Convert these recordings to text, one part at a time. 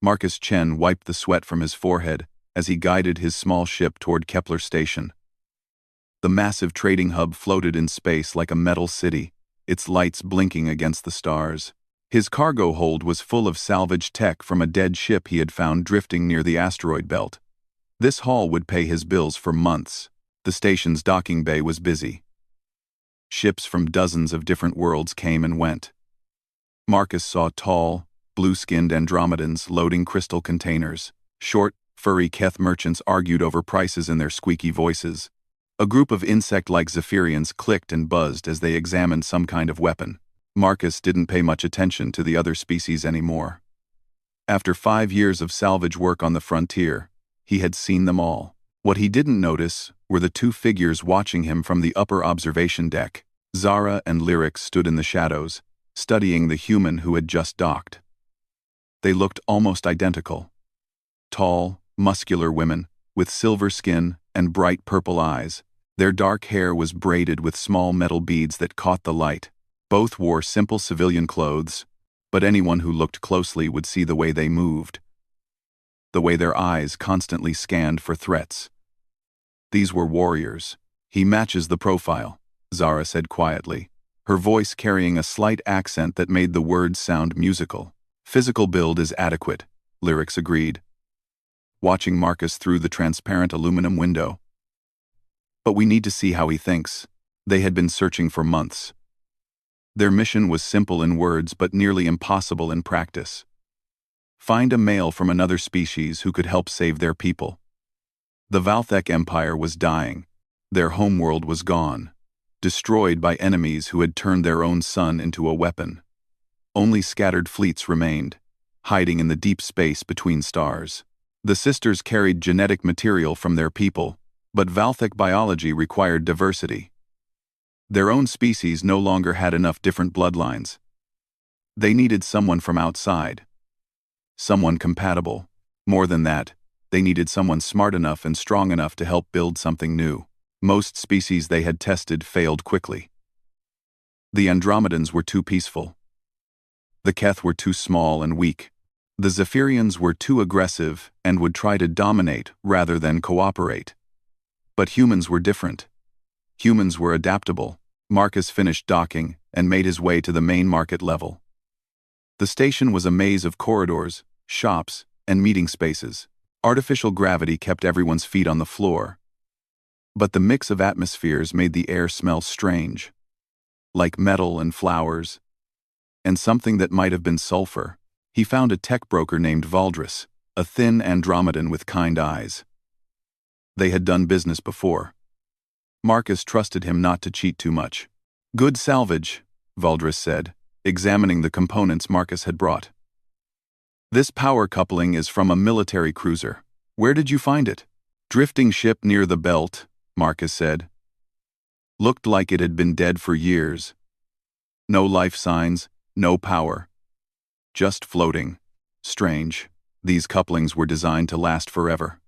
Marcus Chen wiped the sweat from his forehead as he guided his small ship toward Kepler Station. The massive trading hub floated in space like a metal city, its lights blinking against the stars. His cargo hold was full of salvage tech from a dead ship he had found drifting near the asteroid belt. This haul would pay his bills for months. The station's docking bay was busy. Ships from dozens of different worlds came and went. Marcus saw tall, blue-skinned Andromedans loading crystal containers. Short, furry Keth merchants argued over prices in their squeaky voices. A group of insect-like Zephyrians clicked and buzzed as they examined some kind of weapon. Marcus didn't pay much attention to the other species anymore. After 5 years of salvage work on the frontier, he had seen them all. What he didn't notice were the two figures watching him from the upper observation deck. Zara and Lyric stood in the shadows, studying the human who had just docked. They looked almost identical. Tall, muscular women, with silver skin and bright purple eyes. Their dark hair was braided with small metal beads that caught the light. Both wore simple civilian clothes, but anyone who looked closely would see the way they moved, the way their eyes constantly scanned for threats. These were warriors. He matches the profile, Zara said quietly, her voice carrying a slight accent that made the words sound musical. Physical build is adequate, Lyrics agreed, watching Marcus through the transparent aluminum window. But we need to see how he thinks. They had been searching for months. Their mission was simple in words but nearly impossible in practice. Find a male from another species who could help save their people. The Valthek Empire was dying. Their homeworld was gone, destroyed by enemies who had turned their own sun into a weapon. Only scattered fleets remained, hiding in the deep space between stars. The sisters carried genetic material from their people, but Valthek biology required diversity. Their own species no longer had enough different bloodlines. They needed someone from outside. Someone compatible. More than that, they needed someone smart enough and strong enough to help build something new. Most species they had tested failed quickly. The Andromedans were too peaceful. The Keth were too small and weak. The Zephyrians were too aggressive and would try to dominate rather than cooperate. But humans were different. Humans were adaptable. Marcus finished docking and made his way to the main market level. The station was a maze of corridors, shops, and meeting spaces. Artificial gravity kept everyone's feet on the floor. But the mix of atmospheres made the air smell strange, like metal and flowers, and something that might have been sulfur. He found a tech broker named Valdris, a thin Andromedan with kind eyes. They had done business before. Marcus trusted him not to cheat too much. "Good salvage," Valdris said, examining the components Marcus had brought. "This power coupling is from a military cruiser. Where did you find it?" "Drifting ship near the belt," Marcus said. "Looked like it had been dead for years. No life signs, no power. Just floating. Strange. These couplings were designed to last forever."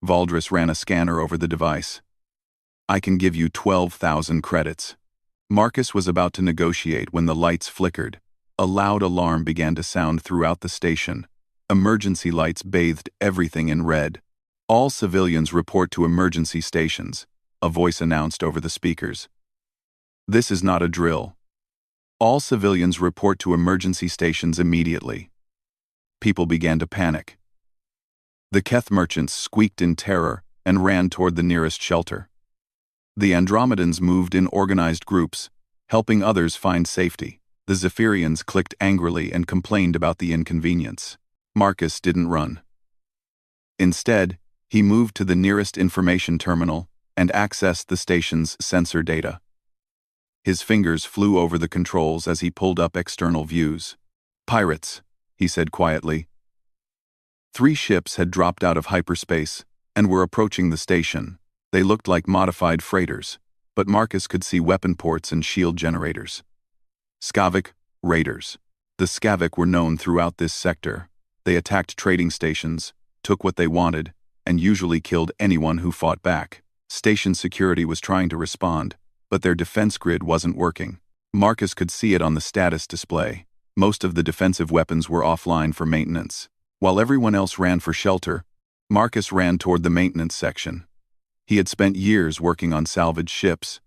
Valdris ran a scanner over the device. "I can give you 12,000 credits." Marcus was about to negotiate when the lights flickered. A loud alarm began to sound throughout the station. Emergency lights bathed everything in red. "All civilians report to emergency stations," a voice announced over the speakers. "This is not a drill. All civilians report to emergency stations immediately." People began to panic. The Keth merchants squeaked in terror and ran toward the nearest shelter. The Andromedans moved in organized groups, helping others find safety. The Zephyrians clicked angrily and complained about the inconvenience. Marcus didn't run. Instead, he moved to the nearest information terminal and accessed the station's sensor data. His fingers flew over the controls as he pulled up external views. "Pirates," he said quietly. 3 ships had dropped out of hyperspace and were approaching the station. They looked like modified freighters, but Marcus could see weapon ports and shield generators. Skavik, raiders. The Skavik were known throughout this sector. They attacked trading stations, took what they wanted, and usually killed anyone who fought back. Station security was trying to respond, but their defense grid wasn't working. Marcus could see it on the status display. Most of the defensive weapons were offline for maintenance. While everyone else ran for shelter, Marcus ran toward the maintenance section. He had spent years working on salvage ships.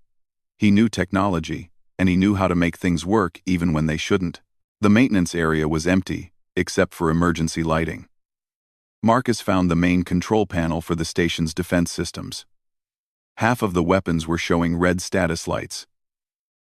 He knew technology, and he knew how to make things work even when they shouldn't. The maintenance area was empty, except for emergency lighting. Marcus found the main control panel for the station's defense systems. Half of the weapons were showing red status lights,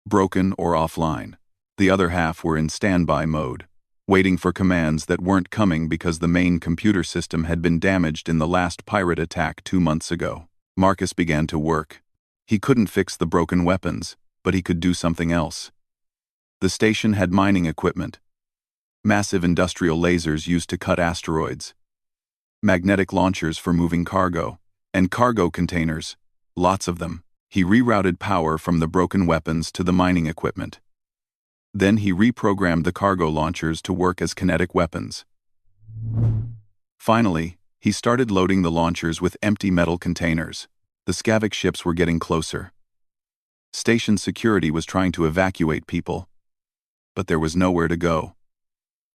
broken or offline. The other half were in standby mode, waiting for commands that weren't coming because the main computer system had been damaged in the last pirate attack 2 months ago. Marcus began to work. He couldn't fix the broken weapons, but he could do something else. The station had mining equipment, massive industrial lasers used to cut asteroids, magnetic launchers for moving cargo, and cargo containers, lots of them. He rerouted power from the broken weapons to the mining equipment. Then he reprogrammed the cargo launchers to work as kinetic weapons. Finally, he started loading the launchers with empty metal containers. The Skavik ships were getting closer. Station security was trying to evacuate people, but there was nowhere to go.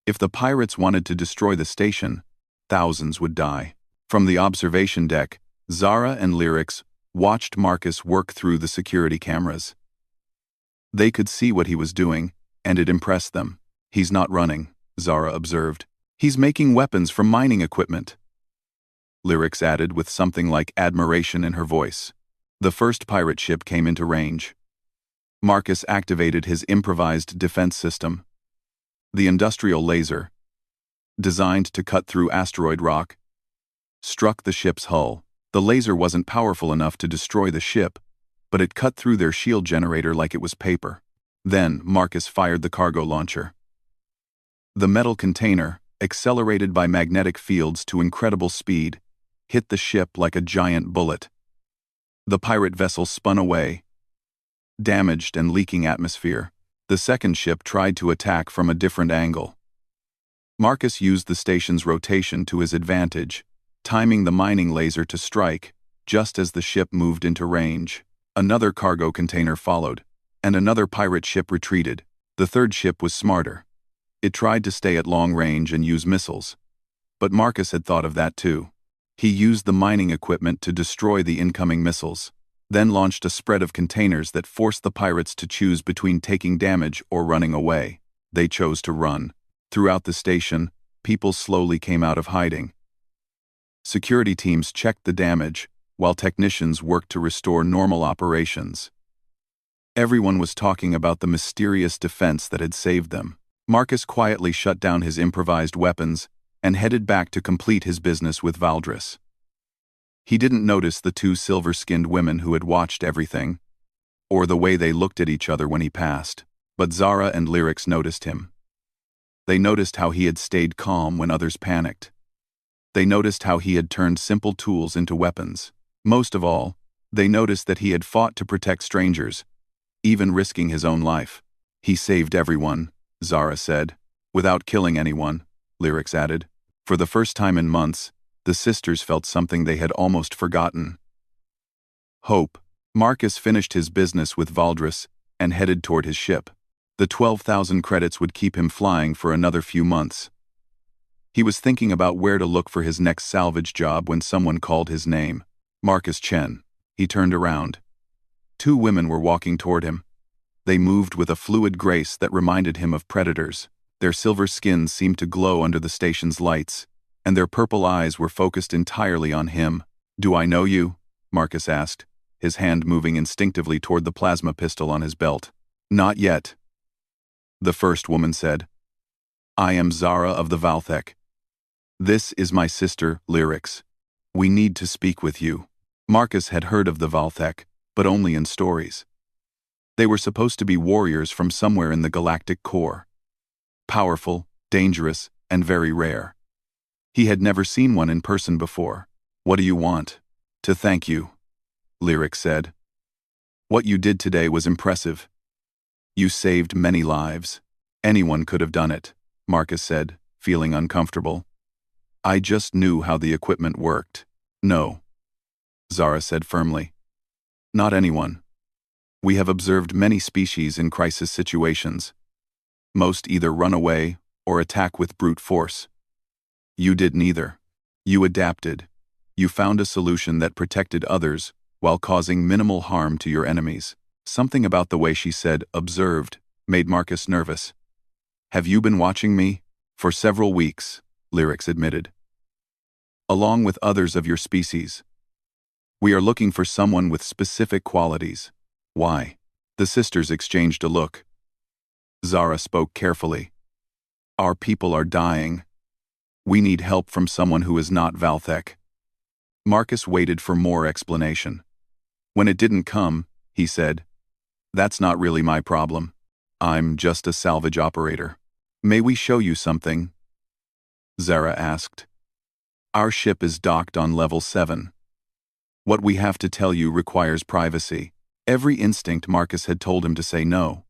If the pirates wanted to destroy the station, thousands would die. From the observation deck, Zara and Lyrics watched Marcus work through the security cameras. They could see what he was doing, and it impressed them. "He's not running," Zara observed. "He's making weapons from mining equipment," Lyrics added with something like admiration in her voice. The first pirate ship came into range. Marcus activated his improvised defense system. The industrial laser, designed to cut through asteroid rock, struck the ship's hull. The laser wasn't powerful enough to destroy the ship, but it cut through their shield generator like it was paper. Then Marcus fired the cargo launcher. The metal container, accelerated by magnetic fields to incredible speed, hit the ship like a giant bullet. The pirate vessel spun away, damaged and leaking atmosphere. The second ship tried to attack from a different angle. Marcus used the station's rotation to his advantage, timing the mining laser to strike just as the ship moved into range. Another cargo container followed, and another pirate ship retreated. The third ship was smarter. It tried to stay at long range and use missiles. But Marcus had thought of that too. He used the mining equipment to destroy the incoming missiles, then launched a spread of containers that forced the pirates to choose between taking damage or running away. They chose to run. Throughout the station, people slowly came out of hiding. Security teams checked the damage, while technicians worked to restore normal operations. Everyone was talking about the mysterious defense that had saved them. Marcus quietly shut down his improvised weapons and headed back to complete his business with Valdris. He didn't notice the two silver-skinned women who had watched everything, or the way they looked at each other when he passed, but Zara and Lyrics noticed him. They noticed how he had stayed calm when others panicked. They noticed how he had turned simple tools into weapons. Most of all, they noticed that he had fought to protect strangers, even risking his own life. "He saved everyone," Zara said. "Without killing anyone," Lyrics added. For the first time in months, the sisters felt something they had almost forgotten: hope. Marcus finished his business with Valdris and headed toward his ship. The 12,000 credits would keep him flying for another few months. He was thinking about where to look for his next salvage job when someone called his name. Marcus Chen. He turned around. Two women were walking toward him. They moved with a fluid grace that reminded him of predators. Their silver skins seemed to glow under the station's lights, and their purple eyes were focused entirely on him. "Do I know you?" Marcus asked, his hand moving instinctively toward the plasma pistol on his belt. "Not yet," the first woman said. "I am Zara of the Valthek. This is my sister, Lyrics. We need to speak with you." Marcus had heard of the Valthek, but only in stories. They were supposed to be warriors from somewhere in the galactic core. Powerful, dangerous, and very rare. He had never seen one in person before. "What do you want?" "To thank you," Lyrics said. "What you did today was impressive. You saved many lives. Anyone could have done it," Marcus said, feeling uncomfortable. "I just knew how the equipment worked." "No," Zara said firmly. "Not anyone. We have observed many species in crisis situations. Most either run away or attack with brute force. You did neither. You adapted. You found a solution that protected others while causing minimal harm to your enemies. Something about the way she said "observed" made Marcus nervous. Have you been watching me? For several weeks, Lyrics admitted. Along with others of your species. We are looking for someone with specific qualities. Why? The sisters exchanged a look. Zara spoke carefully. Our people are dying. We need help from someone who is not Valthek. Marcus waited for more explanation. When it didn't come, he said, "That's not really my problem. I'm just a salvage operator. May we show you something?" Zara asked. Our ship is docked on level 7. What we have to tell you requires privacy. Every instinct Marcus had told him to say no.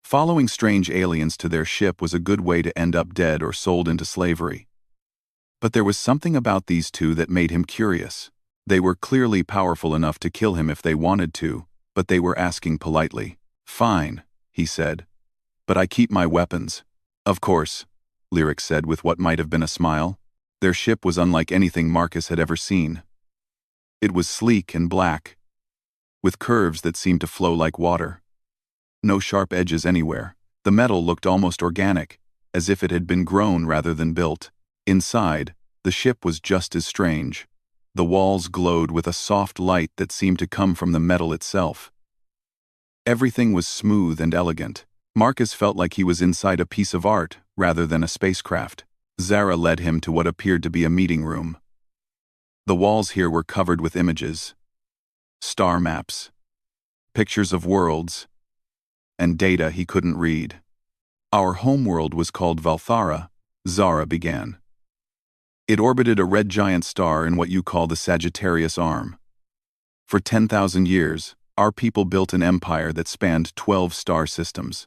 Following strange aliens to their ship was a good way to end up dead or sold into slavery. But there was something about these two that made him curious. They were clearly powerful enough to kill him if they wanted to, but they were asking politely. "Fine," he said. "But I keep my weapons." "Of course," Lyric said with what might have been a smile. Their ship was unlike anything Marcus had ever seen. It was sleek and black, with curves that seemed to flow like water. No sharp edges anywhere. The metal looked almost organic, as if it had been grown rather than built. Inside, the ship was just as strange. The walls glowed with a soft light that seemed to come from the metal itself. Everything was smooth and elegant. Marcus felt like he was inside a piece of art rather than a spacecraft. Zara led him to what appeared to be a meeting room. The walls here were covered with images, star maps, pictures of worlds, and data he couldn't read. Our homeworld was called Valthara, Zara began. It orbited a red giant star in what you call the Sagittarius Arm. For 10,000 years, our people built an empire that spanned 12 star systems.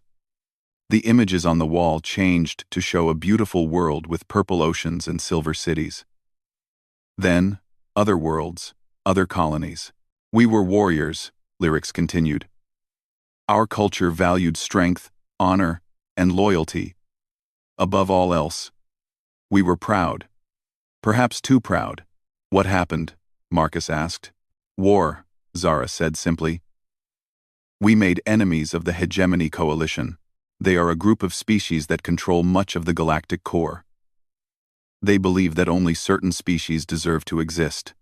The images on the wall changed to show a beautiful world with purple oceans and silver cities. Then, other worlds, other colonies. We were warriors, Lyrics continued. Our culture valued strength, honor, and loyalty. Above all else, we were proud. Perhaps too proud. What happened? Marcus asked. War, Zara said simply. We made enemies of the Hegemony Coalition. They are a group of species that control much of the galactic core. They believe that only certain species deserve to exist.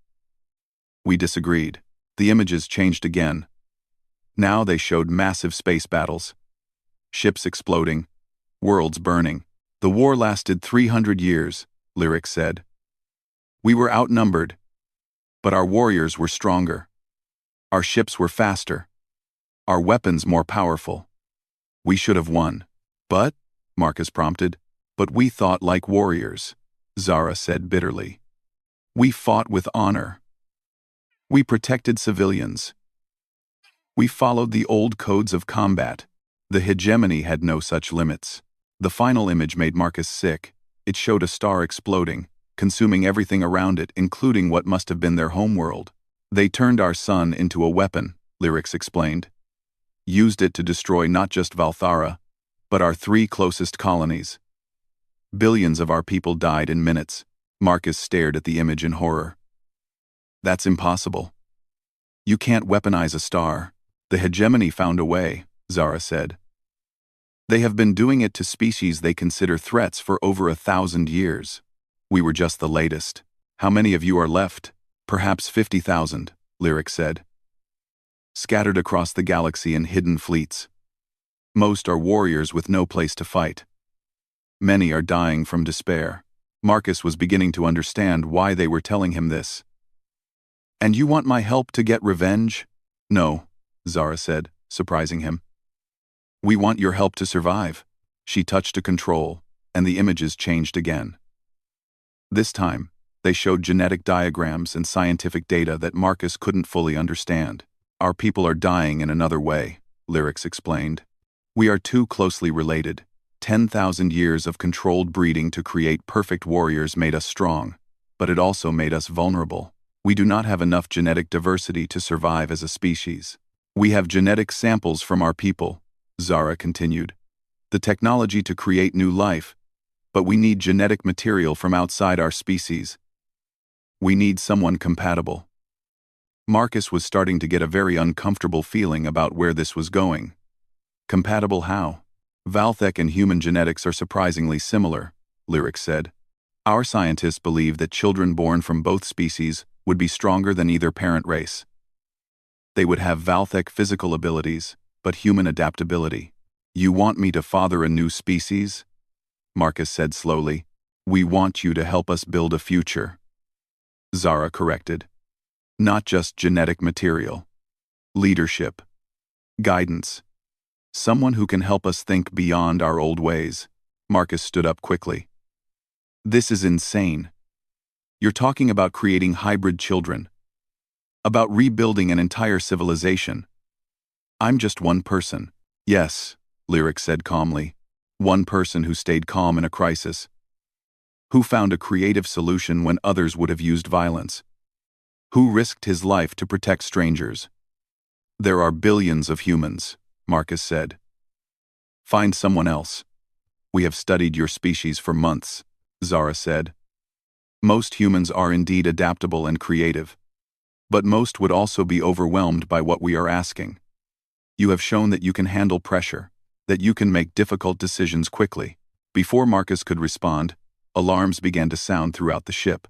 We disagreed. The images changed again. Now they showed massive space battles. Ships exploding. Worlds burning. The war lasted 300 years, Lyric said. We were outnumbered, but our warriors were stronger. Our ships were faster. Our weapons more powerful. We should have won. But, Marcus prompted, but we thought like warriors, Zara said bitterly. We fought with honor. We protected civilians. We followed the old codes of combat. The hegemony had no such limits. The final image made Marcus sick. It showed a star exploding, consuming everything around it, including what must have been their homeworld. They turned our sun into a weapon, Lyrics explained. Used it to destroy not just Valthara, but our 3 closest colonies. Billions of our people died in minutes. Marcus stared at the image in horror. That's impossible. You can't weaponize a star. The hegemony found a way, Zara said. They have been doing it to species they consider threats for over 1,000 years. We were just the latest. How many of you are left? Perhaps 50,000, Lyric said. Scattered across the galaxy in hidden fleets. Most are warriors with no place to fight. Many are dying from despair. Marcus was beginning to understand why they were telling him this. And you want my help to get revenge? No, Zara said, surprising him. We want your help to survive. She touched a control, and the images changed again. This time, they showed genetic diagrams and scientific data that Marcus couldn't fully understand. Our people are dying in another way, Lyrics explained. We are too closely related. 10,000 years of controlled breeding to create perfect warriors made us strong, but it also made us vulnerable. We do not have enough genetic diversity to survive as a species. We have genetic samples from our people, Zara continued. The technology to create new life, But we need genetic material from outside our species. We need someone compatible. Marcus was starting to get a very uncomfortable feeling about where this was going. Compatible how? Valthek and human genetics are surprisingly similar, Lyrics said. Our scientists believe that children born from both species would be stronger than either parent race. They would have Valthek physical abilities, but human adaptability. You want me to father a new species? Marcus said slowly. We want you to help us build a future. Zara corrected. Not just genetic material. Leadership. Guidance. Someone who can help us think beyond our old ways. Marcus stood up quickly. This is insane. You're talking about creating hybrid children. About rebuilding an entire civilization. I'm just one person. Yes, Lyrics said calmly. One person who stayed calm in a crisis. Who found a creative solution when others would have used violence. Who risked his life to protect strangers. There are billions of humans, Marcus said. Find someone else. We have studied your species for months, Zara said. Most humans are indeed adaptable and creative. But most would also be overwhelmed by what we are asking. You have shown that you can handle pressure, that you can make difficult decisions quickly. Before Marcus could respond, alarms began to sound throughout the ship.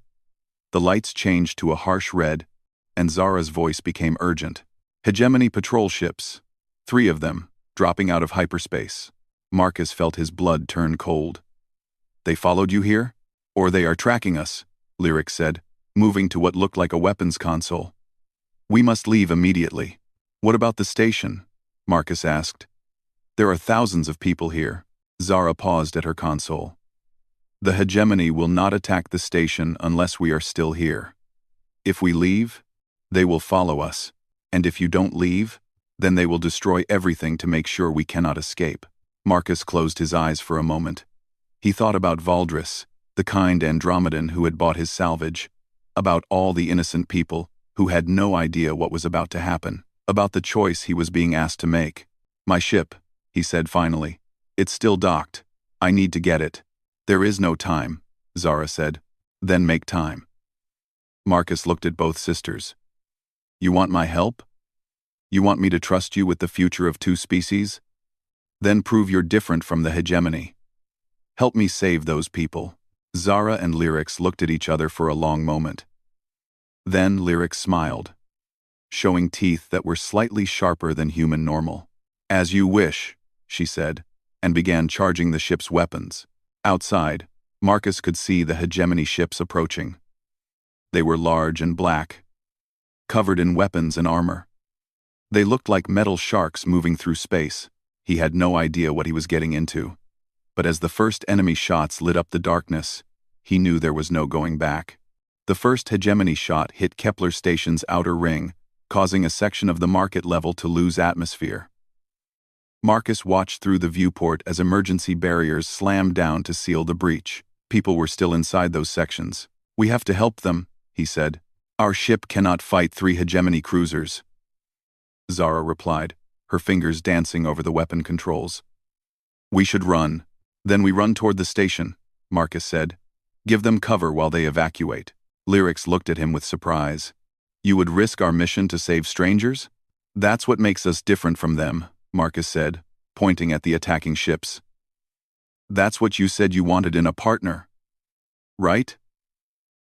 The lights changed to a harsh red, and Zara's voice became urgent. Hegemony patrol ships. 3 of them, dropping out of hyperspace. Marcus felt his blood turn cold. They followed you here? Or they are tracking us, Lyrics said, moving to what looked like a weapons console. We must leave immediately. What about the station? Marcus asked. There are thousands of people here. Zara paused at her console. The hegemony will not attack the station unless we are still here. If we leave, they will follow us. And if you don't leave, then they will destroy everything to make sure we cannot escape. Marcus closed his eyes for a moment. He thought about Valdris, the kind Andromedan who had bought his salvage, about all the innocent people who had no idea what was about to happen, about the choice he was being asked to make. My ship, he said finally. It's still docked. I need to get it. There is no time, Zara said. Then make time. Marcus looked at both sisters. You want my help? You want me to trust you with the future of 2 species? Then prove you're different from the hegemony. Help me save those people. Zara and Lyrics looked at each other for a long moment. Then Lyrics smiled, showing teeth that were slightly sharper than human normal. As you wish, she said, and began charging the ship's weapons. Outside, Marcus could see the hegemony ships approaching. They were large and black, covered in weapons and armor. They looked like metal sharks moving through space. He had no idea what he was getting into. But as the first enemy shots lit up the darkness, he knew there was no going back. The first hegemony shot hit Kepler Station's outer ring, causing a section of the market level to lose atmosphere. Marcus watched through the viewport as emergency barriers slammed down to seal the breach. People were still inside those sections. We have to help them, he said. Our ship cannot fight 3 hegemony cruisers. Zara replied, her fingers dancing over the weapon controls. We should run. Then we run toward the station, Marcus said. Give them cover while they evacuate. Lyrics looked at him with surprise. You would risk our mission to save strangers? That's what makes us different from them, Marcus said, pointing at the attacking ships. That's what you said you wanted in a partner. Right?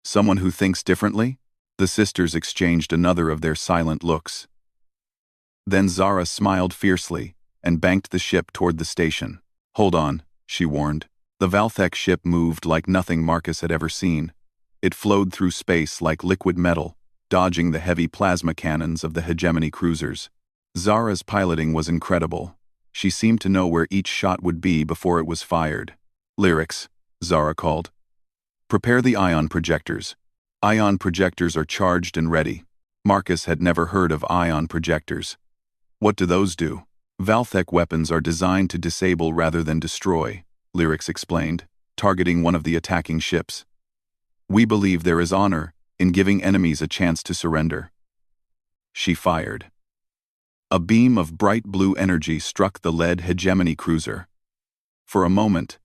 Someone who thinks differently? The sisters exchanged another of their silent looks. Then Zara smiled fiercely and banked the ship toward the station. Hold on, she warned. The Valthek ship moved like nothing Marcus had ever seen. It flowed through space like liquid metal, dodging the heavy plasma cannons of the hegemony cruisers. Zara's piloting was incredible. She seemed to know where each shot would be before it was fired. Lyrics, Zara called. Prepare the ion projectors. Ion projectors are charged and ready. Marcus had never heard of ion projectors. What do those do? Valthek weapons are designed to disable rather than destroy, Lyrics explained, targeting one of the attacking ships. We believe there is honor in giving enemies a chance to surrender. She fired. A beam of bright blue energy struck the lead hegemony cruiser. For a moment,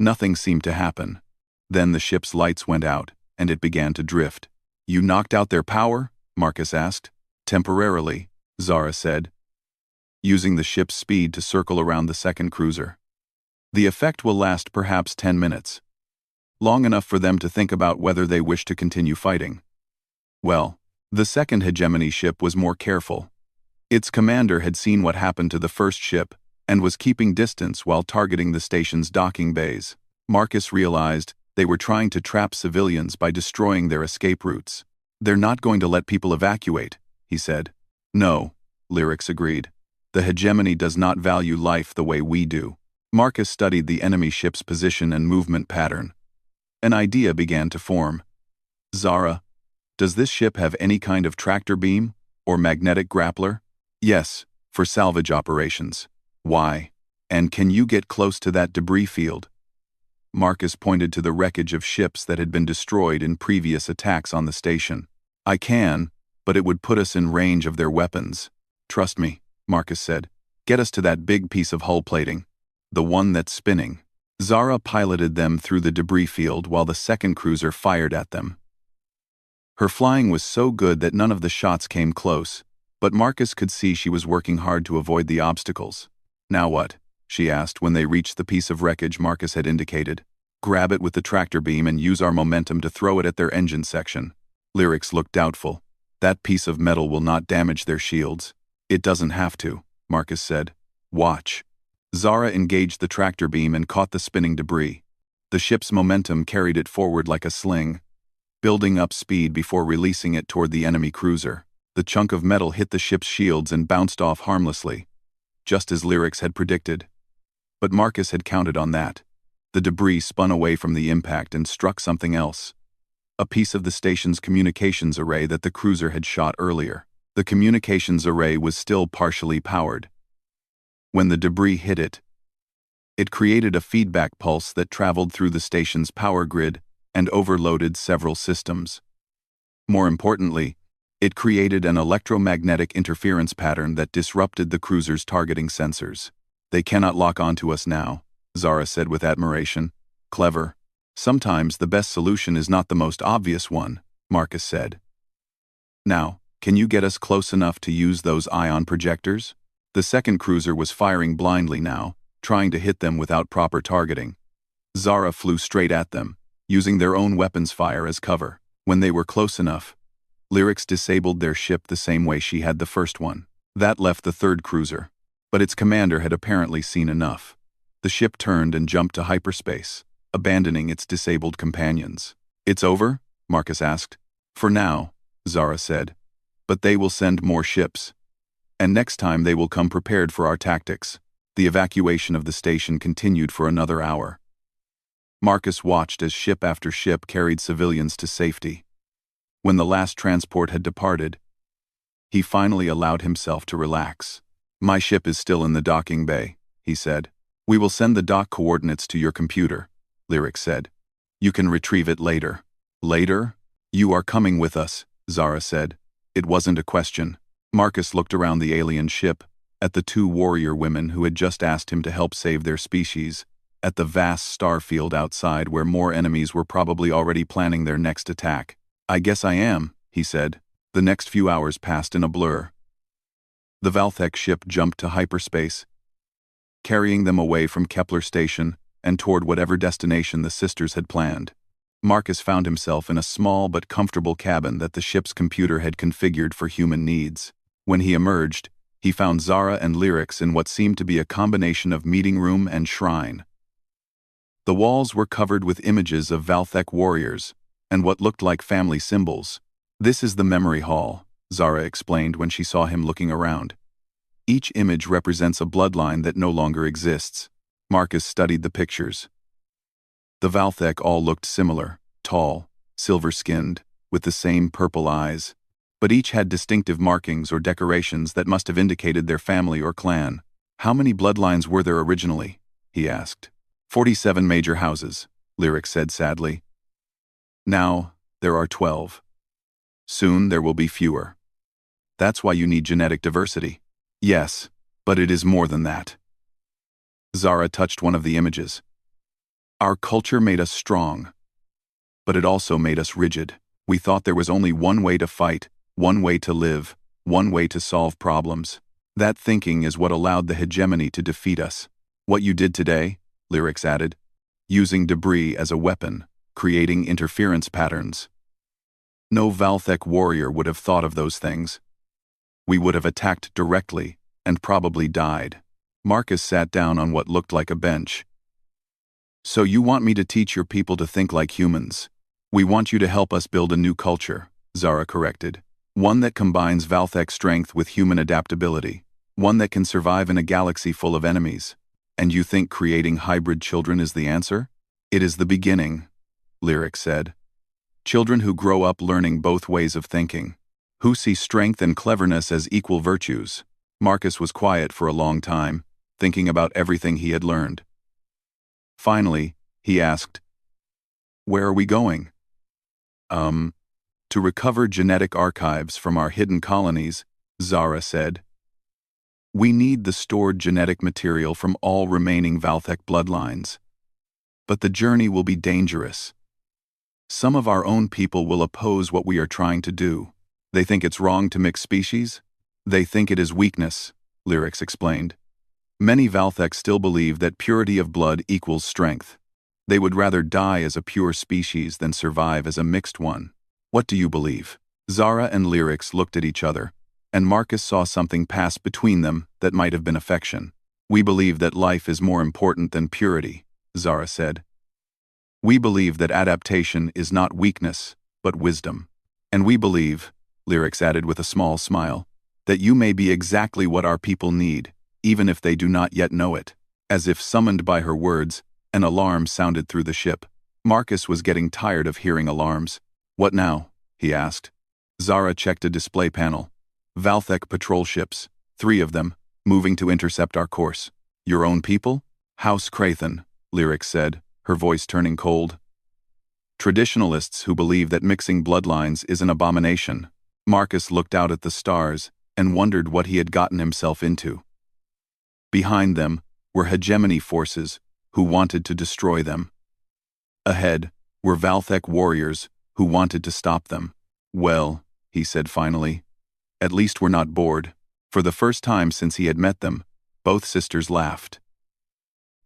Nothing seemed to happen. Then the ship's lights went out, and it began to drift. "You knocked out their power?" Marcus asked. "Temporarily," Zara said, using the ship's speed to circle around the second cruiser. "The effect will last perhaps 10 minutes. Long enough for them to think about whether they wish to continue fighting." Well, the second hegemony ship was more careful. Its commander had seen what happened to the first ship and was keeping distance while targeting the station's docking bays. Marcus realized they were trying to trap civilians by destroying their escape routes. "They're not going to let people evacuate," he said. "No," Lyrics agreed. "The hegemony does not value life the way we do." Marcus studied the enemy ship's position and movement pattern. An idea began to form. "Zara, does this ship have any kind of tractor beam or magnetic grappler?" "Yes, for salvage operations." "Why? And can you get close to that debris field?" Marcus pointed to the wreckage of ships that had been destroyed in previous attacks on the station. "I can, but it would put us in range of their weapons." "Trust me," Marcus said. "Get us to that big piece of hull plating. The one that's spinning." Zara piloted them through the debris field while the second cruiser fired at them. Her flying was so good that none of the shots came close, but Marcus could see she was working hard to avoid the obstacles. "Now what?" she asked when they reached the piece of wreckage Marcus had indicated. "Grab it with the tractor beam and use our momentum to throw it at their engine section." Lyrics looked doubtful. "That piece of metal will not damage their shields." "It doesn't have to," Marcus said. "Watch." Zara engaged the tractor beam and caught the spinning debris. The ship's momentum carried it forward like a sling, building up speed before releasing it toward the enemy cruiser. The chunk of metal hit the ship's shields and bounced off harmlessly, just as Lyrics had predicted. But Marcus had counted on that. The debris spun away from the impact and struck something else. A piece of the station's communications array that the cruiser had shot earlier. The communications array was still partially powered. When the debris hit it, it created a feedback pulse that traveled through the station's power grid and overloaded several systems. More importantly, it created an electromagnetic interference pattern that disrupted the cruiser's targeting sensors. "They cannot lock onto us now," Zara said with admiration. "Clever. Sometimes the best solution is not the most obvious one," Marcus said. "Now, can you get us close enough to use those ion projectors?" The second cruiser was firing blindly now, trying to hit them without proper targeting. Zara flew straight at them, using their own weapons fire as cover. When they were close enough, Lyrics disabled their ship the same way she had the first one. That left the third cruiser, but its commander had apparently seen enough. The ship turned and jumped to hyperspace, abandoning its disabled companions. "It's over?" Marcus asked. "For now," Zara said. "But they will send more ships. And next time they will come prepared for our tactics." The evacuation of the station continued for another hour. Marcus watched as ship after ship carried civilians to safety. When the last transport had departed, he finally allowed himself to relax. "My ship is still in the docking bay," he said. "We will send the dock coordinates to your computer," Lyric said. "You can retrieve it later." "Later? You are coming with us," Zara said. It wasn't a question. Marcus looked around the alien ship, at the two warrior women who had just asked him to help save their species, at the vast star field outside where more enemies were probably already planning their next attack. "I guess I am," he said. The next few hours passed in a blur. The Valthek ship jumped to hyperspace, carrying them away from Kepler Station and toward whatever destination the sisters had planned. Marcus found himself in a small but comfortable cabin that the ship's computer had configured for human needs. When he emerged, he found Zara and Lyrics in what seemed to be a combination of meeting room and shrine. The walls were covered with images of Valthek warriors and what looked like family symbols. "This is the memory hall," Zara explained when she saw him looking around. "Each image represents a bloodline that no longer exists." Marcus studied the pictures. The Valthek all looked similar, tall, silver-skinned, with the same purple eyes, but each had distinctive markings or decorations that must have indicated their family or clan. "How many bloodlines were there originally?" he asked. 47 major houses," Lyric said sadly. "Now, there are 12. Soon there will be fewer. That's why you need genetic diversity." "Yes, but it is more than that." Zara touched one of the images. Our culture made us strong, but it also made us rigid. We thought there was only one way to fight, one way to live, one way to solve problems. That thinking is what allowed the hegemony to defeat us. What you did today, Lyrics added, using debris as a weapon, creating interference patterns. No Valthek warrior would have thought of those things. We would have attacked directly, and probably died. Marcus sat down on what looked like a bench. So you want me to teach your people to think like humans? We want you to help us build a new culture, Zara corrected. One that combines Valthek strength with human adaptability. One that can survive in a galaxy full of enemies. And you think creating hybrid children is the answer? It is the beginning, Lyric said. Children who grow up learning both ways of thinking. Who see strength and cleverness as equal virtues. Marcus was quiet for a long time, thinking about everything he had learned. Finally, he asked, "Where are we going?" To recover genetic archives from our hidden colonies," Zara said. "We need the stored genetic material from all remaining Valthek bloodlines. But the journey will be dangerous. Some of our own people will oppose what we are trying to do. They think it's wrong to mix species. They think it is weakness," Lyrics explained. "Many Valthek still believe that purity of blood equals strength. They would rather die as a pure species than survive as a mixed one. What do you believe?" Zara and Lyrics looked at each other, and Marcus saw something pass between them that might have been affection. "We believe that life is more important than purity," Zara said. "We believe that adaptation is not weakness, but wisdom. And we believe," Lyrics added with a small smile, "that you may be exactly what our people need, even if they do not yet know it." As if summoned by her words, an alarm sounded through the ship. Marcus was getting tired of hearing alarms. "What now?" he asked. Zara checked a display panel. "Valthek patrol ships, 3 of them, moving to intercept our course." "Your own people?" "House Crathan," Lyric said, her voice turning cold. "Traditionalists who believe that mixing bloodlines is an abomination." Marcus looked out at the stars and wondered what he had gotten himself into. Behind them were hegemony forces who wanted to destroy them. Ahead were Valthek warriors who wanted to stop them. "Well," he said finally, "at least we're not bored." For the first time since he had met them, both sisters laughed.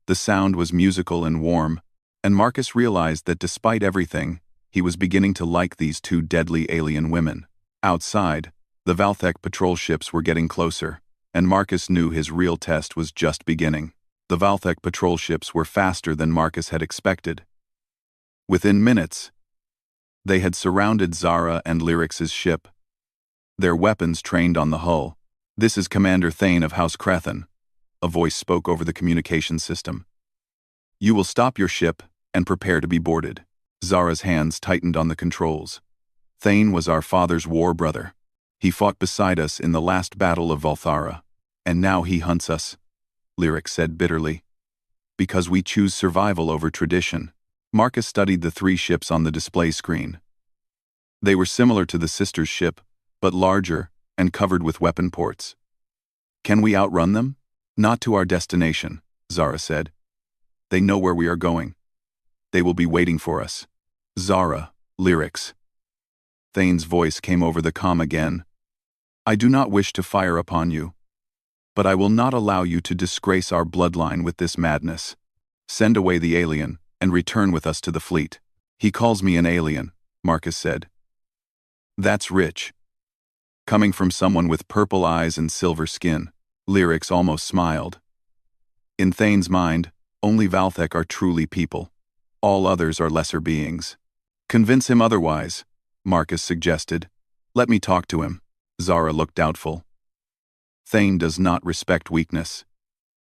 The sound was musical and warm, and Marcus realized that despite everything, he was beginning to like these 2 deadly alien women. Outside, the Valthek patrol ships were getting closer, and Marcus knew his real test was just beginning. The Valthek patrol ships were faster than Marcus had expected. Within minutes, they had surrounded Zara and Lyrics' ship, their weapons trained on the hull. "This is Commander Thane of House Crathan," a voice spoke over the communication system. "You will stop your ship and prepare to be boarded." Zara's hands tightened on the controls. "Thane was our father's war brother. He fought beside us in the last battle of Valthara, and now he hunts us," Lyric said bitterly. "Because we choose survival over tradition." Marcus studied the 3 ships on the display screen. They were similar to the sisters' ship, but larger and covered with weapon ports. "Can we outrun them?" "Not to our destination," Zara said. "They know where we are going. They will be waiting for us." "Zara, Lyrics." Thane's voice came over the comm again. "I do not wish to fire upon you, but I will not allow you to disgrace our bloodline with this madness. Send away the alien and return with us to the fleet." "He calls me an alien," Marcus said. "That's rich. Coming from someone with purple eyes and silver skin." Lyrics almost smiled. In Thane's mind, only Valthek are truly people. All others are lesser beings. "Convince him otherwise," Marcus suggested. "Let me talk to him." Zara looked doubtful. "Thane does not respect weakness.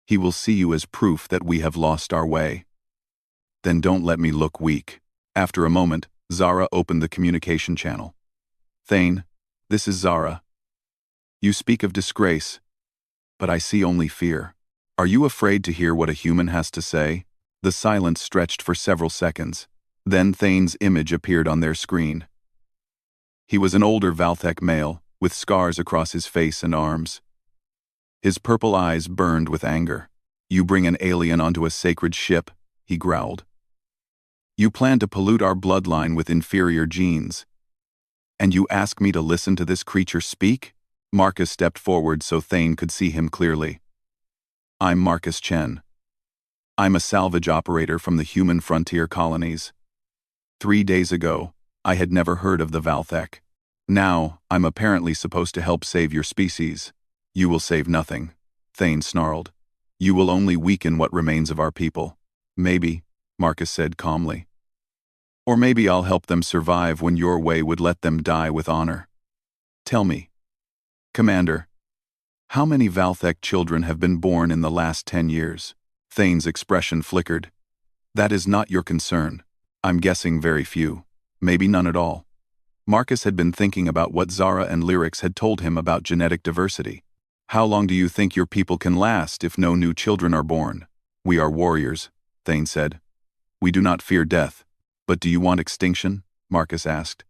He will see you as proof that we have lost our way." "Then don't let me look weak." After a moment, Zara opened the communication channel. "Thane, this is Zara. You speak of disgrace, but I see only fear. Are you afraid to hear what a human has to say?" The silence stretched for several seconds. Then Thane's image appeared on their screen. He was an older Valthek male, with scars across his face and arms. His purple eyes burned with anger. "You bring an alien onto a sacred ship," he growled. You plan to pollute our bloodline with inferior genes. And you ask me to listen to this creature speak? Marcus stepped forward so Thane could see him clearly. I'm Marcus Chen. I'm a salvage operator from the human frontier colonies. 3 days ago, I had never heard of the Valthek. Now, I'm apparently supposed to help save your species. You will save nothing, Thane snarled. You will only weaken what remains of our people. Maybe, Marcus said calmly. Or maybe I'll help them survive when your way would let them die with honor. Tell me, Commander, how many Valthek children have been born in the last 10 years? Thane's expression flickered. That is not your concern. I'm guessing very few. Maybe none at all. Marcus had been thinking about what Zara and Lyrics had told him about genetic diversity. How long do you think your people can last if no new children are born? We are warriors, Thane said. We do not fear death. But do you want extinction? Marcus asked.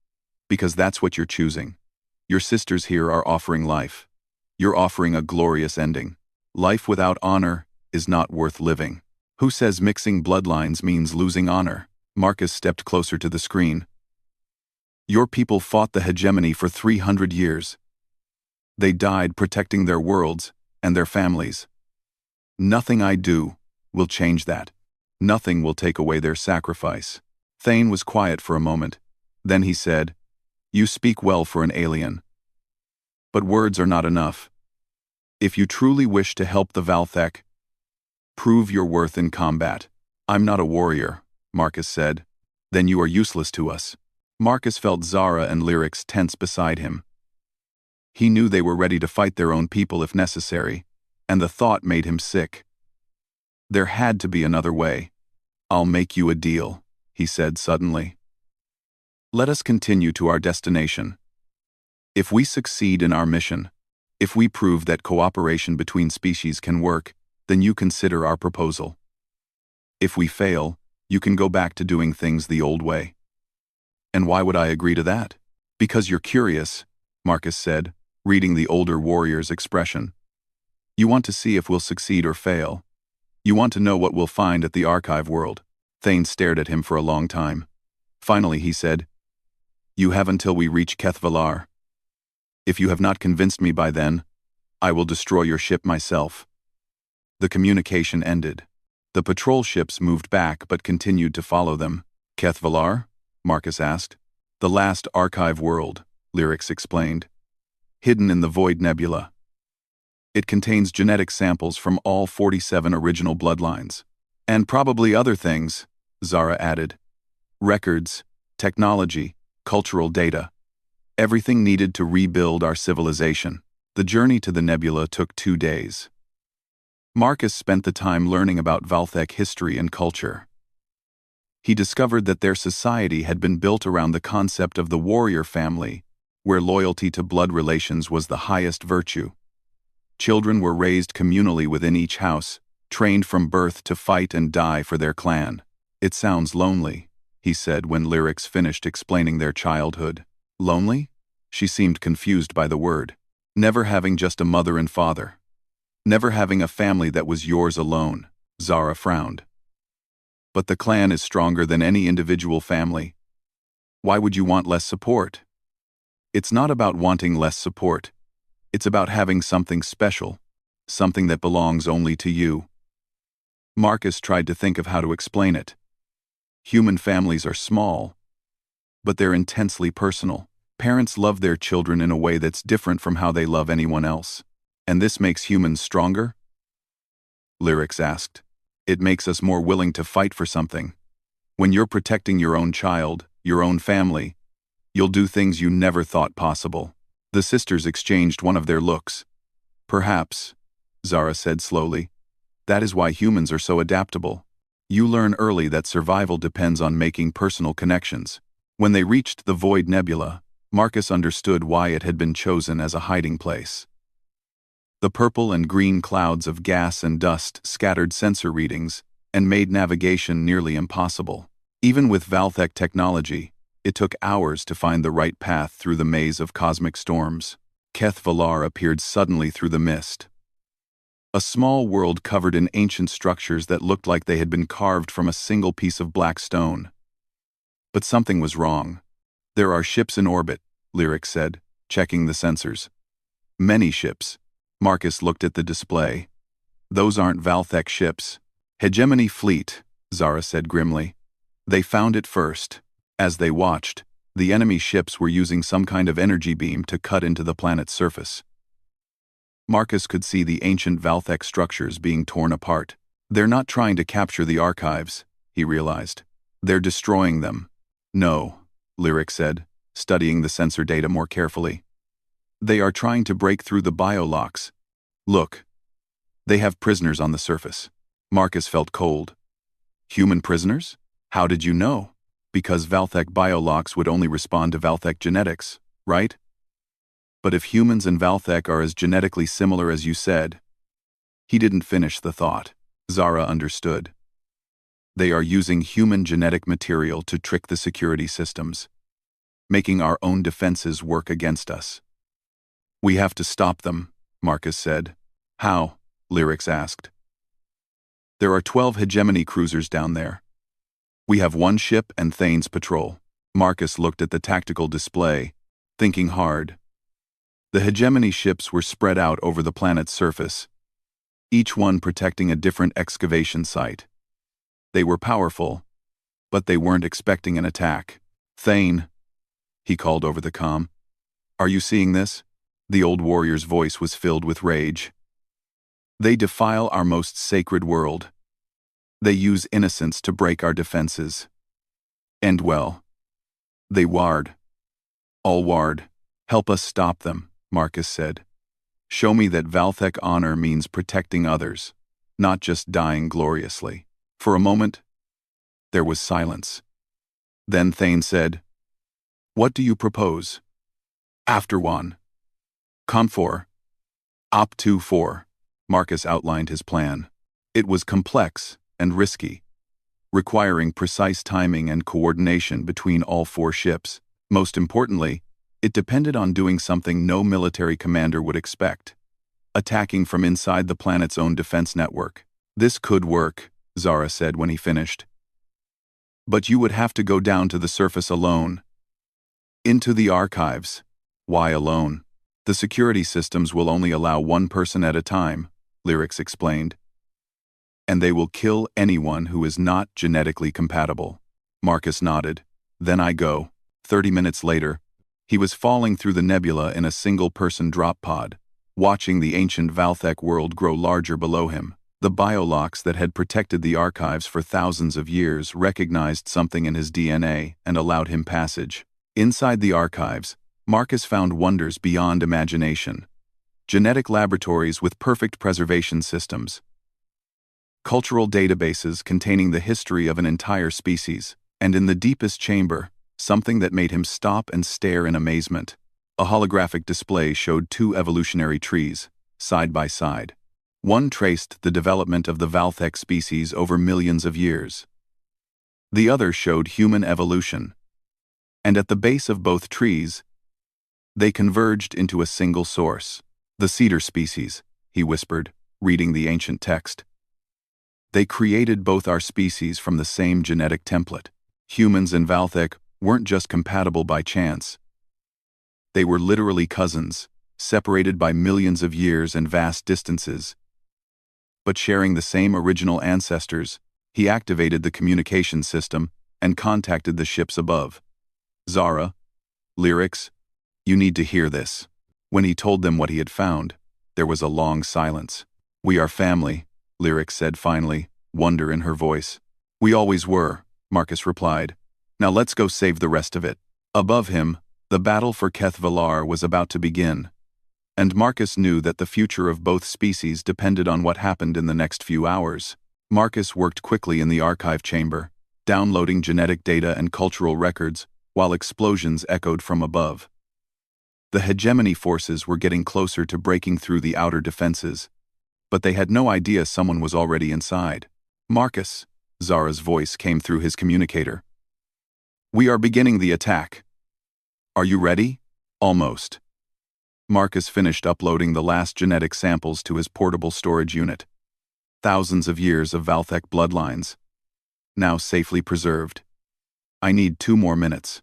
Because that's what you're choosing. Your sisters here are offering life. You're offering a glorious ending. Life without honor is not worth living. Who says mixing bloodlines means losing honor? Marcus stepped closer to the screen. Your people fought the hegemony for 300 years. They died protecting their worlds and their families. Nothing I do will change that. Nothing will take away their sacrifice. Thane was quiet for a moment. Then he said, You speak well for an alien. But words are not enough. If you truly wish to help the Valthek, prove your worth in combat. I'm not a warrior, Marcus said. Then you are useless to us. Marcus felt Zara and Lyrics tense beside him. He knew they were ready to fight their own people if necessary, and the thought made him sick. There had to be another way. I'll make you a deal, he said suddenly. Let us continue to our destination. If we succeed in our mission, if we prove that cooperation between species can work, then you consider our proposal. If we fail, you can go back to doing things the old way. And why would I agree to that? Because you're curious, Marcus said, reading the older warrior's expression. You want to see if we'll succeed or fail. You want to know what we'll find at the archive world. Thane stared at him for a long time. Finally he said, You have until we reach Kethvalar. If you have not convinced me by then, I will destroy your ship myself. The communication ended. The patrol ships moved back but continued to follow them. Kethvalar? Marcus asked. The last archive world, Lyrics explained. Hidden in the Void Nebula. It contains genetic samples from all 47 original bloodlines. And probably other things, Zara added. Records, technology, cultural data. Everything needed to rebuild our civilization. The journey to the nebula took 2 days. Marcus spent the time learning about Valthek history and culture. He discovered that their society had been built around the concept of the warrior family, where loyalty to blood relations was the highest virtue. Children were raised communally within each house, trained from birth to fight and die for their clan. It sounds lonely, he said when Lyrics finished explaining their childhood. Lonely? She seemed confused by the word. Never having just a mother and father. Never having a family that was yours alone, Zara frowned. But the clan is stronger than any individual family. Why would you want less support? It's not about wanting less support. It's about having something special, something that belongs only to you. Marcus tried to think of how to explain it. Human families are small, but they're intensely personal. Parents love their children in a way that's different from how they love anyone else. And this makes humans stronger? Lyrics asked. It makes us more willing to fight for something. When you're protecting your own child, your own family, you'll do things you never thought possible. The sisters exchanged one of their looks. Perhaps, Zara said slowly, that is why humans are so adaptable. You learn early that survival depends on making personal connections. When they reached the Void Nebula, Marcus understood why it had been chosen as a hiding place. The purple and green clouds of gas and dust scattered sensor readings and made navigation nearly impossible. Even with Valthek technology, it took hours to find the right path through the maze of cosmic storms. Kethvalar appeared suddenly through the mist. A small world covered in ancient structures that looked like they had been carved from a single piece of black stone. But something was wrong. There are ships in orbit, Lyric said, checking the sensors. Many ships. Marcus looked at the display. Those aren't Valthek ships. Hegemony Fleet, Zara said grimly. They found it first. As they watched, the enemy ships were using some kind of energy beam to cut into the planet's surface. Marcus could see the ancient Valthek structures being torn apart. They're not trying to capture the archives, he realized. They're destroying them. No, Lyric said, studying the sensor data more carefully. They are trying to break through the biolocks. Look. They have prisoners on the surface. Marcus felt cold. Human prisoners? How did you know? Because Valthek biolocks would only respond to Valthek genetics, right? But if humans and Valthek are as genetically similar as you said... He didn't finish the thought. Zara understood. They are using human genetic material to trick the security systems, making our own defenses work against us. We have to stop them, Marcus said. How? Lyrics asked. There are 12 hegemony cruisers down there. We have one ship and Thane's patrol. Marcus looked at the tactical display, thinking hard. The hegemony ships were spread out over the planet's surface, each one protecting a different excavation site. They were powerful, but they weren't expecting an attack. Thane, he called over the comm. Are you seeing this? The old warrior's voice was filled with rage. They defile our most sacred world. They use innocence to break our defenses. End well. They ward. All ward. Help us stop them, Marcus said. Show me that Valthek honor means protecting others, not just dying gloriously. For a moment, there was silence. Then Thane said, What do you propose? After one. Comfor. Op 2-4. Marcus outlined his plan. It was complex and risky, requiring precise timing and coordination between all 4 ships. Most importantly, it depended on doing something no military commander would expect, attacking from inside the planet's own defense network. This could work, Zara said when he finished. But you would have to go down to the surface alone. Into the archives. Why alone? The security systems will only allow one person at a time, Lyrics explained. And they will kill anyone who is not genetically compatible. Marcus nodded. Then I go. 30 minutes later, he was falling through the nebula in a single-person drop pod, watching the ancient Valthek world grow larger below him. The biolocks that had protected the archives for thousands of years recognized something in his DNA and allowed him passage. Inside the archives, Marcus found wonders beyond imagination. Genetic laboratories with perfect preservation systems. Cultural databases containing the history of an entire species, and in the deepest chamber, something that made him stop and stare in amazement. A holographic display showed 2 evolutionary trees, side by side. One traced the development of the Valthek species over millions of years. The other showed human evolution. And at the base of both trees, they converged into a single source. The cedar species, he whispered, reading the ancient text. They created both our species from the same genetic template. Humans and Valthek weren't just compatible by chance. They were literally cousins, separated by millions of years and vast distances. But sharing the same original ancestors, he activated the communication system and contacted the ships above. Zara, Lyrics, you need to hear this. When he told them what he had found, there was a long silence. We are family, Lyrics said finally, wonder in her voice. We always were, Marcus replied. Now let's go save the rest of it. Above him, the battle for Keth Valar was about to begin, and Marcus knew that the future of both species depended on what happened in the next few hours. Marcus worked quickly in the archive chamber, downloading genetic data and cultural records, while explosions echoed from above. The hegemony forces were getting closer to breaking through the outer defenses, but they had no idea someone was already inside. Marcus, Zara's voice came through his communicator. We are beginning the attack. Are you ready? Almost. Marcus finished uploading the last genetic samples to his portable storage unit. Thousands of years of Valthek bloodlines, now safely preserved. I need 2 more minutes.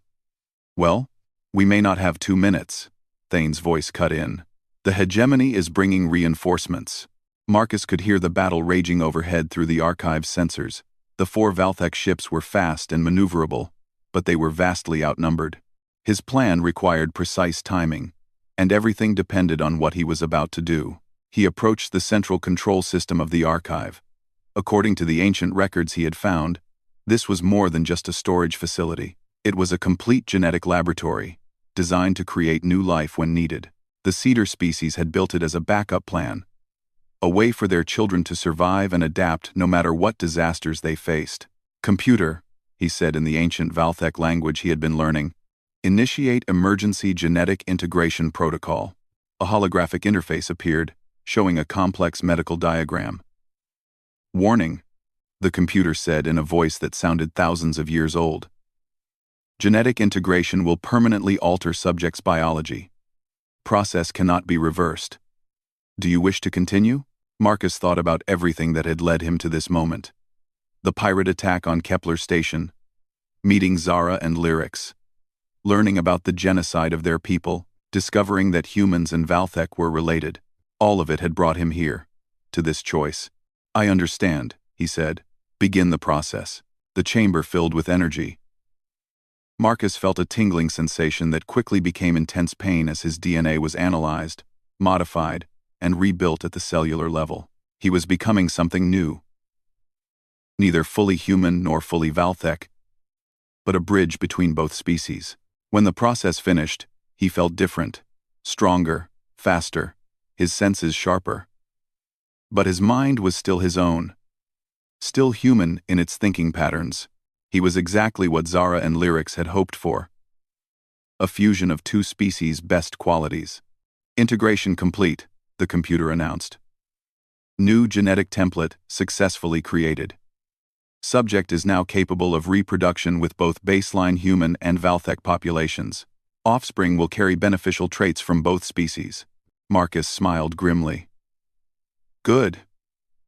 Well, we may not have 2 minutes, Thane's voice cut in. The hegemony is bringing reinforcements. Marcus could hear the battle raging overhead through the archive's sensors. The 4 Valthek ships were fast and maneuverable, but they were vastly outnumbered. His plan required precise timing, and everything depended on what he was about to do. He approached the central control system of the archive. According to the ancient records he had found, this was more than just a storage facility. It was a complete genetic laboratory, designed to create new life when needed. The cedar species had built it as a backup plan, a way for their children to survive and adapt no matter what disasters they faced. "Computer," he said in the ancient Valthek language he had been learning, "initiate emergency genetic integration protocol." A holographic interface appeared, showing a complex medical diagram. "Warning," the computer said in a voice that sounded thousands of years old. "Genetic integration will permanently alter subjects' biology. Process cannot be reversed. Do you wish to continue?" Marcus thought about everything that had led him to this moment. The pirate attack on Kepler Station, meeting Zara and Lyrics, learning about the genocide of their people, discovering that humans and Valthek were related. All of it had brought him here, to this choice. "I understand," he said. "Begin the process." The chamber filled with energy. Marcus felt a tingling sensation that quickly became intense pain as his DNA was analyzed, modified, and rebuilt at the cellular level. He was becoming something new. Neither fully human nor fully Valthek, but a bridge between both species. When the process finished, he felt different, stronger, faster, his senses sharper. But his mind was still his own, still human in its thinking patterns. He was exactly what Zara and Lyrics had hoped for. A fusion of 2 species' best qualities. "Integration complete," the computer announced. "New genetic template successfully created. Subject is now capable of reproduction with both baseline human and Valthek populations. Offspring will carry beneficial traits from both species." Marcus smiled grimly. "Good.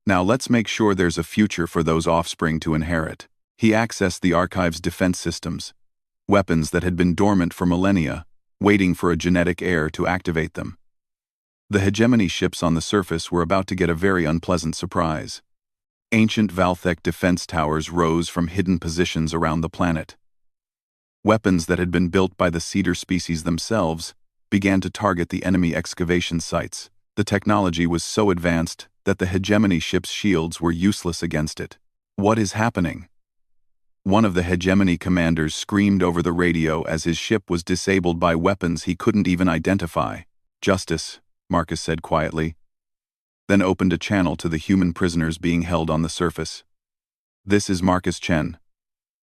Now let's make sure there's a future for those offspring to inherit." He accessed the archive's defense systems, weapons that had been dormant for millennia, waiting for a genetic heir to activate them. The hegemony ships on the surface were about to get a very unpleasant surprise. Ancient Valthek defense towers rose from hidden positions around the planet. Weapons that had been built by the cedar species themselves began to target the enemy excavation sites. The technology was so advanced that the hegemony ship's shields were useless against it. "What is happening?" One of the hegemony commanders screamed over the radio as his ship was disabled by weapons he couldn't even identify. "Justice," Marcus said quietly, then opened a channel to the human prisoners being held on the surface. "This is Marcus Chen.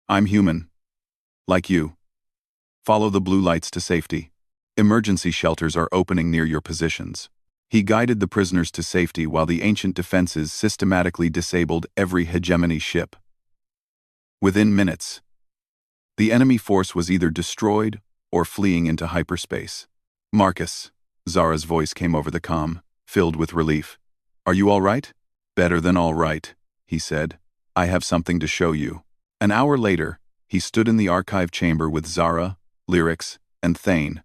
I'm human. Like you. Follow the blue lights to safety. Emergency shelters are opening near your positions." He guided the prisoners to safety while the ancient defenses systematically disabled every hegemony ship. Within minutes, the enemy force was either destroyed or fleeing into hyperspace. "Marcus," Zara's voice came over the comm, filled with relief. "Are you all right?" "Better than all right," he said. "I have something to show you." An hour later, he stood in the archive chamber with Zara, Lyrics, and Thane,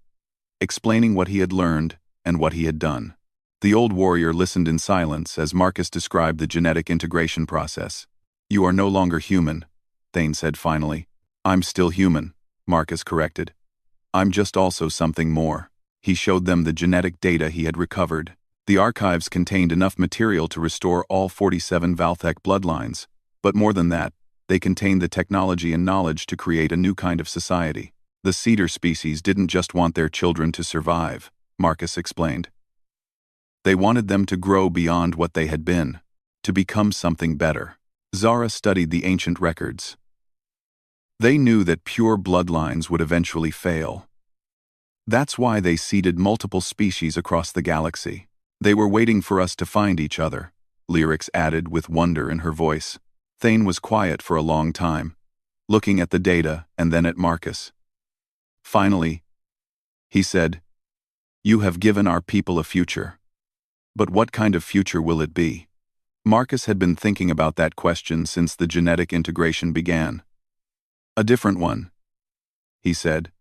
explaining what he had learned and what he had done. The old warrior listened in silence as Marcus described the genetic integration process. "You are no longer human," Thane said finally. "I'm still human," Marcus corrected. "I'm just also something more." He showed them the genetic data he had recovered. The archives contained enough material to restore all 47 Valthek bloodlines, but more than that, they contained the technology and knowledge to create a new kind of society. The cedar species didn't just want their children to survive, Marcus explained. They wanted them to grow beyond what they had been, to become something better. Zara studied the ancient records. They knew that pure bloodlines would eventually fail. That's why they seeded multiple species across the galaxy. "They were waiting for us to find each other," Lyrics added with wonder in her voice. Thane was quiet for a long time, looking at the data and then at Marcus. Finally, he said, "You have given our people a future. But what kind of future will it be?" Marcus had been thinking about that question since the genetic integration began. A different one, he said.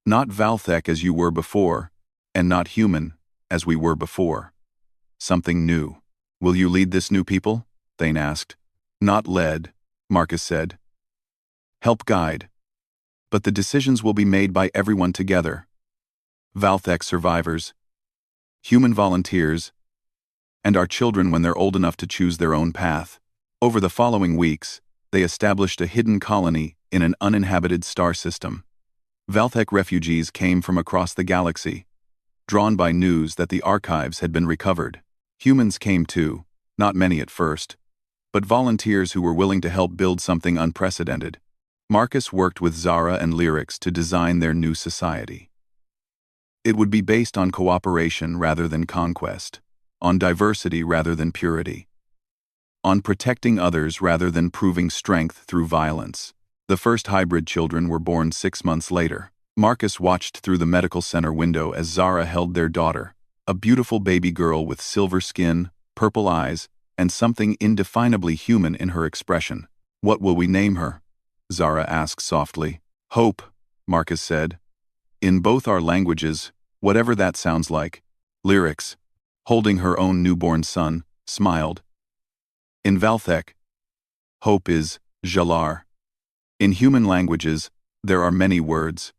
Not Valthek as you were before, and not human as we were before. Something new. Will you lead this new people? Thane asked. Not led, Marcus said. Help guide. But the decisions will be made by everyone together. Valthek survivors, human volunteers, and our children when they're old enough to choose their own path. Over the following weeks, they established a hidden colony in an uninhabited star system. Valthek refugees came from across the galaxy, drawn by news that the archives had been recovered. Humans came too, not many at first, but volunteers who were willing to help build something unprecedented. Marcus worked with Zara and Lyrics to design their new society. It would be based on cooperation rather than conquest, on diversity rather than purity, on protecting others rather than proving strength through violence. The first hybrid children were born 6 months later. Marcus watched through the medical center window as Zara held their daughter, a beautiful baby girl with silver skin, purple eyes, and something indefinably human in her expression. What will we name her? Zara asked softly. Hope, Marcus said. In both our languages, whatever that sounds like. Lyrics, holding her own newborn son, smiled. In Valthek, hope is Jalar. In human languages, there are many words.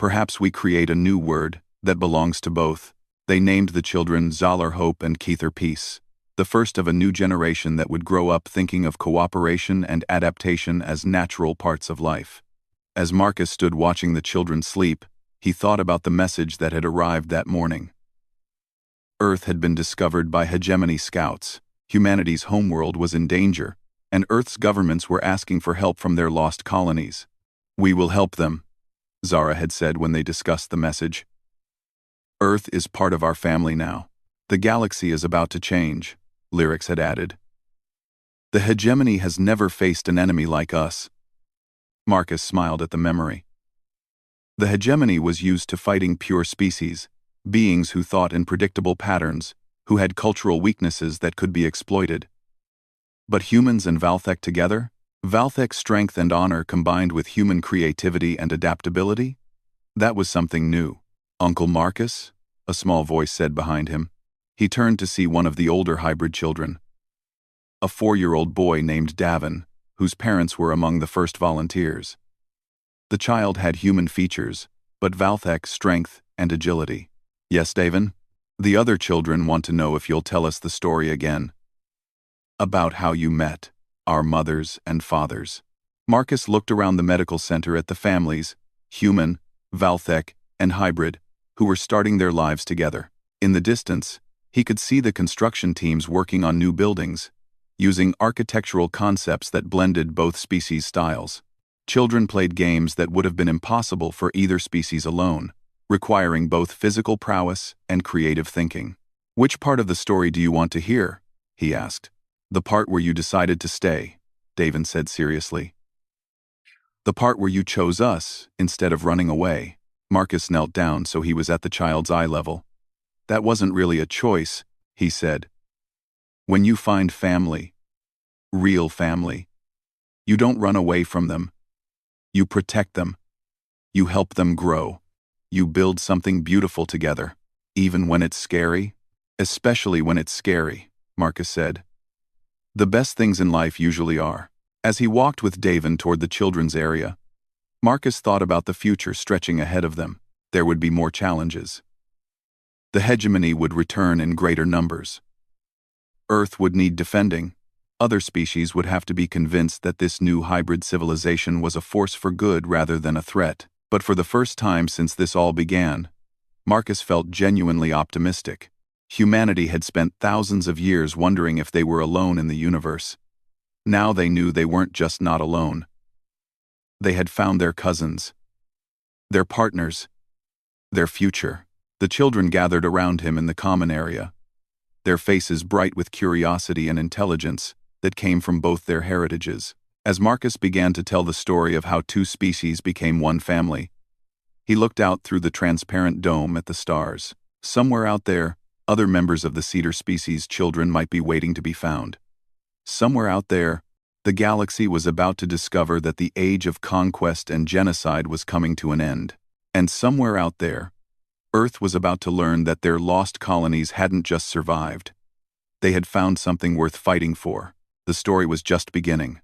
Perhaps we create a new word that belongs to both. They named the children Zalar Hope and Keither Peace, the first of a new generation that would grow up thinking of cooperation and adaptation as natural parts of life. As Marcus stood watching the children sleep, he thought about the message that had arrived that morning. Earth had been discovered by hegemony scouts. Humanity's homeworld was in danger, and Earth's governments were asking for help from their lost colonies. We will help them, Zara had said when they discussed the message. Earth is part of our family now. The galaxy is about to change, Lyrics had added. The hegemony has never faced an enemy like us. Marcus smiled at the memory. The hegemony was used to fighting pure species, beings who thought in predictable patterns, who had cultural weaknesses that could be exploited. But humans and Valthek together? Valthek's strength and honor combined with human creativity and adaptability? That was something new. Uncle Marcus? A small voice said behind him. He turned to see one of the older hybrid children. A 4-year-old boy named Davin, whose parents were among the first volunteers. The child had human features, but Valthek's strength and agility. Yes, Davin? The other children want to know if you'll tell us the story again. About how you met, our mothers and fathers. Marcus looked around the medical center at the families, human, Valthek, and hybrid, who were starting their lives together. In the distance, he could see the construction teams working on new buildings, using architectural concepts that blended both species styles. Children played games that would have been impossible for either species alone, requiring both physical prowess and creative thinking. Which part of the story do you want to hear? He asked. The part where you decided to stay, Davin said seriously. The part where you chose us instead of running away. Marcus knelt down so he was at the child's eye level. That wasn't really a choice, he said. When you find family, real family, you don't run away from them. You protect them. You help them grow. You build something beautiful together, even when it's scary. Especially when it's scary, Marcus said. The best things in life usually are. As he walked with Davin toward the children's area, Marcus thought about the future stretching ahead of them. There would be more challenges. The hegemony would return in greater numbers. Earth would need defending. Other species would have to be convinced that this new hybrid civilization was a force for good rather than a threat. But for the first time since this all began, Marcus felt genuinely optimistic. Humanity had spent thousands of years wondering if they were alone in the universe. Now they knew they weren't just not alone. They had found their cousins, their partners, their future. The children gathered around him in the common area, their faces bright with curiosity and intelligence that came from both their heritages. As Marcus began to tell the story of how two species became one family, he looked out through the transparent dome at the stars. Somewhere out there, other members of the cedar species' children might be waiting to be found. Somewhere out there, The galaxy was about to discover that the age of conquest and genocide was coming to an end. And somewhere out there, Earth was about to learn that their lost colonies hadn't just survived. They had found something worth fighting for. The story was just beginning.